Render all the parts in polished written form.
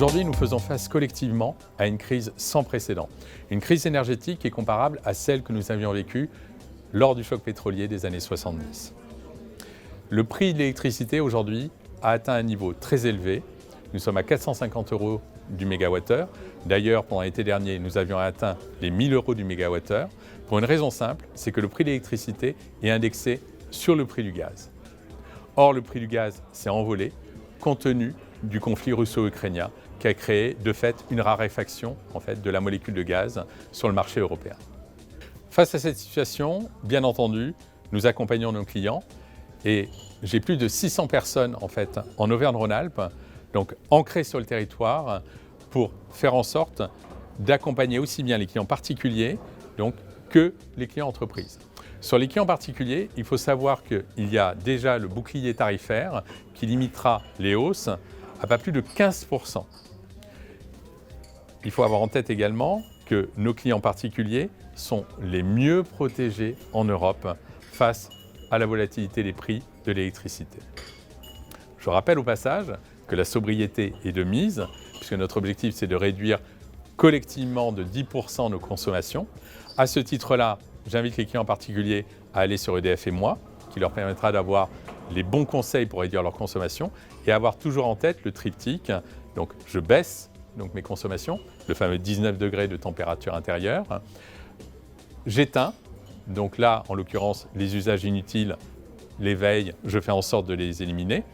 Aujourd'hui, nous faisons face collectivement à une crise sans précédent. Une crise énergétique qui est comparable à celle que nous avions vécue lors du choc pétrolier des années 70. Le prix de l'électricité aujourd'hui a atteint un niveau très élevé. Nous sommes à 450 € du mégawattheure. D'ailleurs, pendant l'été dernier, nous avions atteint les 1 000 € du mégawattheure. Pour une raison simple, c'est que le prix de l'électricité est indexé sur le prix du gaz. Or, le prix du gaz s'est envolé compte tenu du conflit russo-ukrainien qui a créé de fait une raréfaction de la molécule de gaz sur le marché européen. Face à cette situation, bien entendu, nous accompagnons nos clients et j'ai plus de 600 personnes en Auvergne-Rhône-Alpes, donc ancrées sur le territoire pour faire en sorte d'accompagner aussi bien les clients particuliers que les clients entreprises. Sur les clients particuliers, il faut savoir qu'il y a déjà le bouclier tarifaire qui limitera les hausses à pas plus de 15%. Il faut avoir en tête également que nos clients particuliers sont les mieux protégés en Europe face à la volatilité des prix de l'électricité. Je rappelle au passage que la sobriété est de mise, puisque notre objectif c'est de réduire collectivement de 10% nos consommations. À ce titre-là, j'invite les clients particuliers à aller sur EDF et moi, qui leur permettra d'avoir les bons conseils pour réduire leur consommation et avoir toujours en tête le triptyque. Donc je baisse mes consommations, le fameux 19 degrés de température intérieure. J'éteins, donc là en l'occurrence les usages inutiles, les veilles, je fais en sorte de les éliminer.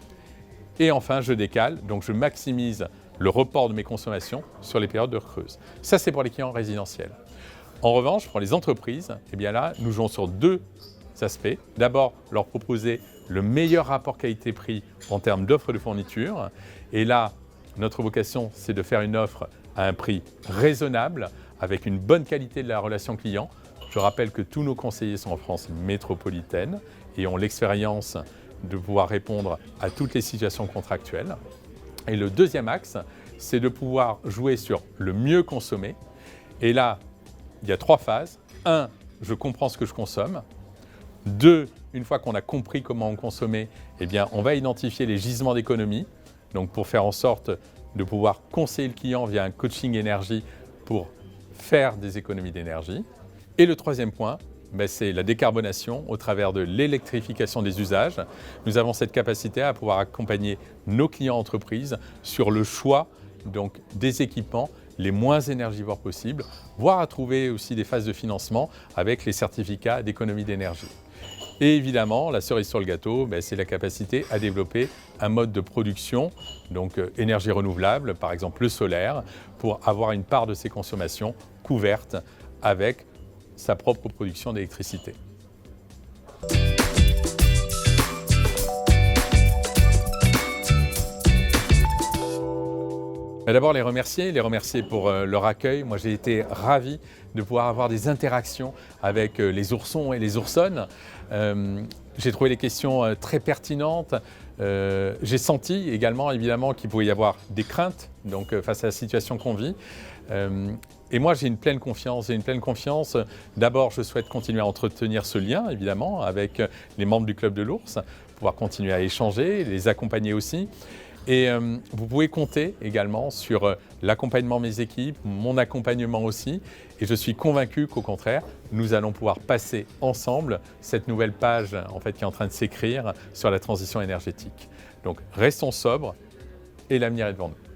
Et enfin je décale, donc je maximise le report de mes consommations sur les périodes de creuse. Ça c'est pour les clients résidentiels. En revanche, pour les entreprises, là, nous jouons sur deux aspects. D'abord, leur proposer le meilleur rapport qualité-prix en termes d'offres de fourniture. Et là, notre vocation, c'est de faire une offre à un prix raisonnable, avec une bonne qualité de la relation client. Je rappelle que tous nos conseillers sont en France métropolitaine et ont l'expérience de pouvoir répondre à toutes les situations contractuelles. Et le deuxième axe, c'est de pouvoir jouer sur le mieux consommer. Et là, il y a 3 phases. 1, je comprends ce que je consomme. 2, une fois qu'on a compris comment on consommait, on va identifier les gisements d'économie, donc pour faire en sorte de pouvoir conseiller le client via un coaching énergie pour faire des économies d'énergie. Et le troisième point, c'est la décarbonation au travers de l'électrification des usages. Nous avons cette capacité à pouvoir accompagner nos clients entreprises sur le choix des équipements les moins énergivores possibles, voire à trouver aussi des phases de financement avec les certificats d'économie d'énergie. Et évidemment, la cerise sur le gâteau, c'est la capacité à développer un mode de production, énergie renouvelable, par exemple le solaire, pour avoir une part de ses consommations couverte avec sa propre production d'électricité. D'abord, les remercier pour leur accueil. Moi, j'ai été ravi de pouvoir avoir des interactions avec les oursons et les oursonnes. J'ai trouvé les questions très pertinentes. J'ai senti également, évidemment, qu'il pouvait y avoir des craintes face à la situation qu'on vit. Et moi, j'ai une pleine confiance. D'abord, je souhaite continuer à entretenir ce lien, évidemment, avec les membres du Club de l'Ours, pouvoir continuer à échanger, les accompagner aussi. Et vous pouvez compter également sur l'accompagnement de mes équipes, mon accompagnement aussi. Et je suis convaincu qu'au contraire, nous allons pouvoir passer ensemble cette nouvelle page qui est en train de s'écrire sur la transition énergétique. Donc restons sobres et l'avenir est devant nous.